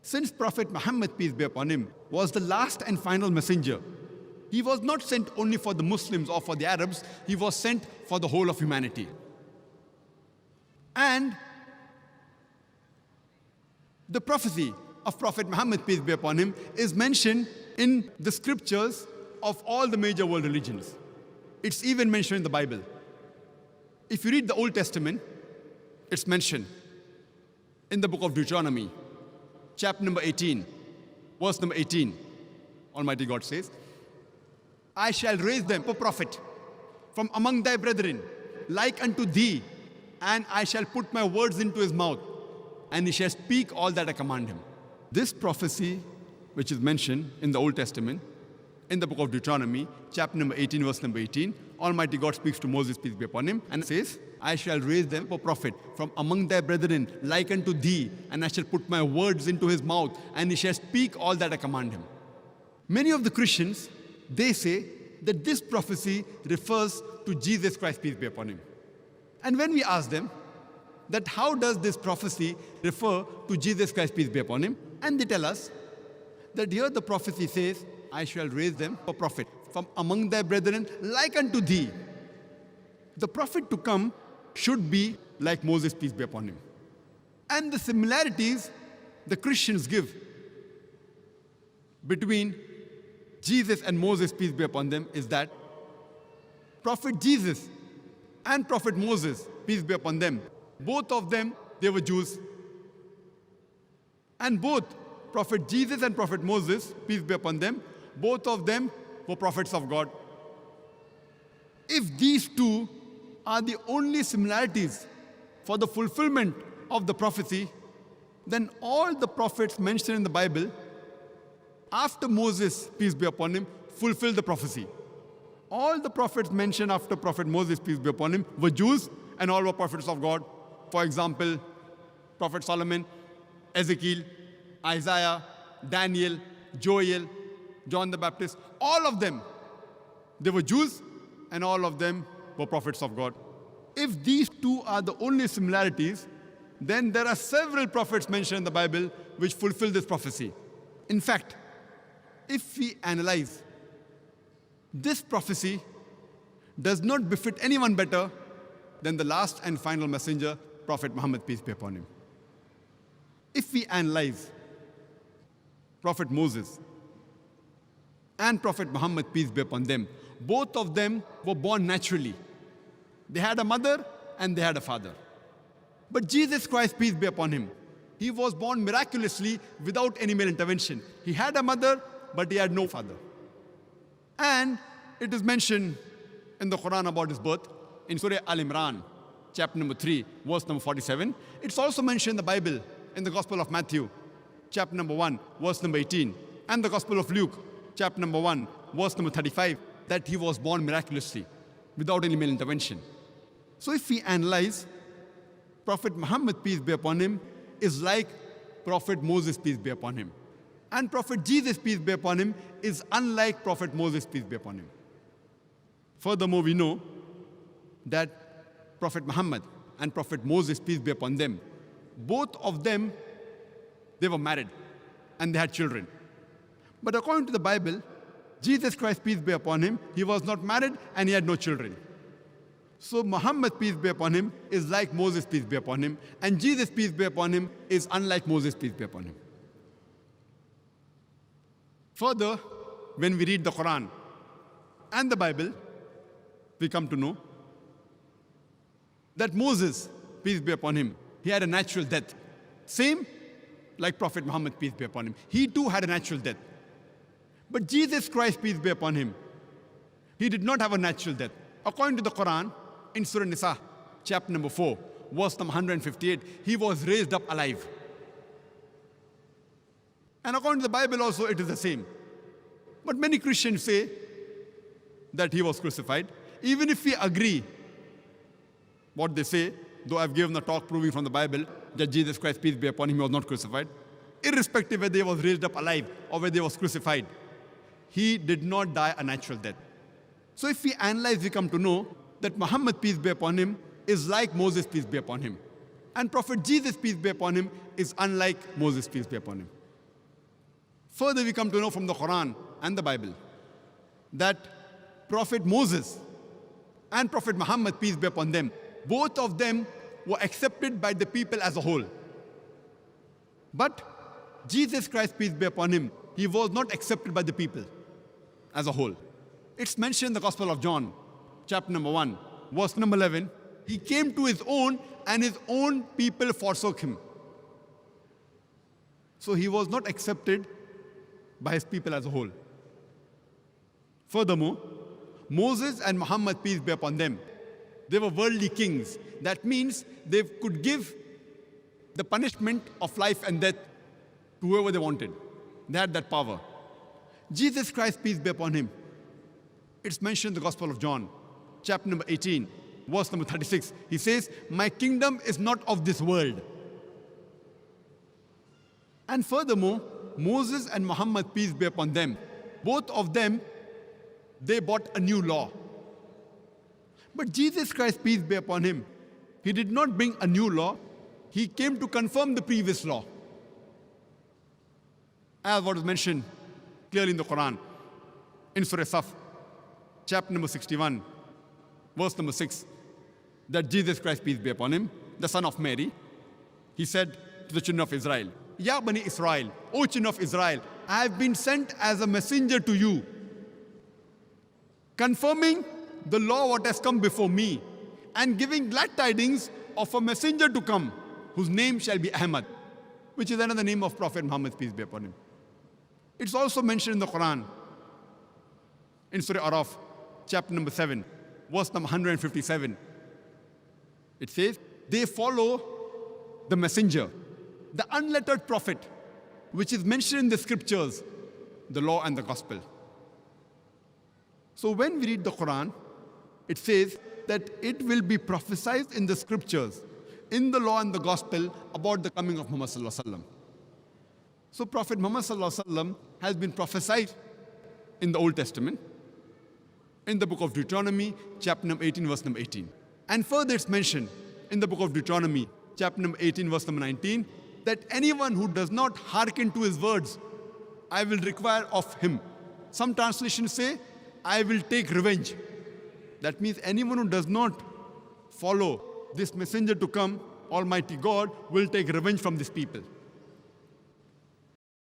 Since Prophet Muhammad, peace be upon him, was the last and final messenger, he was not sent only for the Muslims or for the Arabs, he was sent for the whole of humanity. And the prophecy of Prophet Muhammad, peace be upon him, is mentioned in the scriptures of all the major world religions. It's even mentioned in the Bible. If you read the Old Testament, it's mentioned in the book of Deuteronomy, chapter number 18, verse number 18. Almighty God says, I shall raise them a prophet from among thy brethren, like unto thee, and I shall put my words into his mouth, and he shall speak all that I command him. This prophecy, which is mentioned in the Old Testament, in the book of Deuteronomy, chapter number 18, verse number 18, Almighty God speaks to Moses, peace be upon him, and says, I shall raise them a prophet from among thy brethren, like unto thee, and I shall put my words into his mouth, and he shall speak all that I command him. Many of the Christians, they say that this prophecy refers to Jesus Christ, peace be upon him. And when we ask them that how does this prophecy refer to Jesus Christ, peace be upon him, and they tell us that here the prophecy says, I shall raise them a prophet from among thy brethren, like unto thee. The prophet to come should be like Moses, peace be upon him. And the similarities the Christians give between Jesus and Moses, peace be upon them, is that Prophet Jesus and Prophet Moses, peace be upon them, both of them, they were Jews. And both Prophet Jesus and Prophet Moses, peace be upon them, both of them were prophets of God. If these two are the only similarities for the fulfillment of the prophecy, then all the prophets mentioned in the Bible after Moses, peace be upon him, fulfilled the prophecy. All the prophets mentioned after Prophet Moses, peace be upon him, were Jews and all were prophets of God. For example, Prophet Solomon, Ezekiel, Isaiah, Daniel, Joel, John the Baptist, all of them, they were Jews and all of them were prophets of God. If these two are the only similarities, then there are several prophets mentioned in the Bible which fulfill this prophecy. In fact, if we analyze, this prophecy does not befit anyone better than the last and final messenger, Prophet Muhammad, peace be upon him. If we analyze Prophet Moses and Prophet Muhammad, peace be upon them, both of them were born naturally. They had a mother and they had a father. But Jesus Christ, peace be upon him, he was born miraculously without any male intervention. He had a mother, but he had no father. And it is mentioned in the Quran about his birth, in Surah Al-Imran, chapter number 3, verse number 47. It's also mentioned in the Bible, in the Gospel of Matthew, chapter number 1, verse number 18, and the Gospel of Luke, chapter number 1, verse number 35, that he was born miraculously, without any male intervention. So if we analyze, Prophet Muhammad, peace be upon him, is like Prophet Moses, peace be upon him. And Prophet Jesus, peace be upon him, is unlike Prophet Moses, peace be upon him. Furthermore, we know that Prophet Muhammad and Prophet Moses, peace be upon them, both of them, they were married and they had children. But according to the Bible, Jesus Christ, peace be upon him, he was not married and he had no children. So Muhammad, peace be upon him, is like Moses, peace be upon him, and Jesus, peace be upon him, is unlike Moses, peace be upon him. Further, when we read the Quran and the Bible, we come to know that Moses, peace be upon him, he had a natural death. Same like Prophet Muhammad, peace be upon him. He too had a natural death. But Jesus Christ, peace be upon him, he did not have a natural death. According to the Quran, in Surah Nisa, chapter number 4, verse number 158, he was raised up alive. And according to the Bible also, it is the same. But many Christians say that he was crucified. Even if we agree what they say, though I've given a talk proving from the Bible that Jesus Christ, peace be upon him, was not crucified, irrespective whether he was raised up alive or whether he was crucified, he did not die a natural death. So if we analyze, we come to know that Muhammad, peace be upon him, is like Moses, peace be upon him. And Prophet Jesus, peace be upon him, is unlike Moses, peace be upon him. Further, we come to know from the Quran and the Bible that Prophet Moses and Prophet Muhammad, peace be upon them, both of them were accepted by the people as a whole. But Jesus Christ, peace be upon him, he was not accepted by the people as a whole. It's mentioned in the Gospel of John, chapter number 1, verse number 11. He came to his own, and his own people forsook him. So he was not accepted by his people as a whole. Furthermore, Moses and Muhammad, peace be upon them, they were worldly kings. That means they could give the punishment of life and death to whoever they wanted. They had that power. Jesus Christ, peace be upon him, it's mentioned in the Gospel of John, chapter number 18, verse number 36. He says, "My kingdom is not of this world." And furthermore, Moses and Muhammad, peace be upon them, both of them, they brought a new law. But Jesus Christ, peace be upon him, he did not bring a new law. He came to confirm the previous law, as what is mentioned clearly in the Quran, in Surah Saf, chapter number 61, verse number 6, that Jesus Christ, peace be upon him, the son of Mary, he said to the children of Israel, "Ya Bani Israel, O children of Israel, I have been sent as a messenger to you, confirming the law what has come before me, and giving glad tidings of a messenger to come, whose name shall be Ahmad," which is another name of Prophet Muhammad, peace be upon him. It's also mentioned in the Quran, in Surah Araf, chapter number 7, verse number 157. It says, they follow the messenger, the unlettered prophet, which is mentioned in the scriptures, the law and the gospel. So when we read the Quran, it says that it will be prophesied in the scriptures, in the law and the gospel, about the coming of Muhammad sallallahu alaihi wasallam. So Prophet Muhammad sallallahu alaihi wasallam has been prophesied in the Old Testament, in the book of Deuteronomy, chapter number 18, verse number 18. And further it's mentioned in the book of Deuteronomy, chapter number 18, verse number 19, that anyone who does not hearken to his words, I will require of him. Some translations say, I will take revenge. That means anyone who does not follow this messenger to come, Almighty God will take revenge from these people.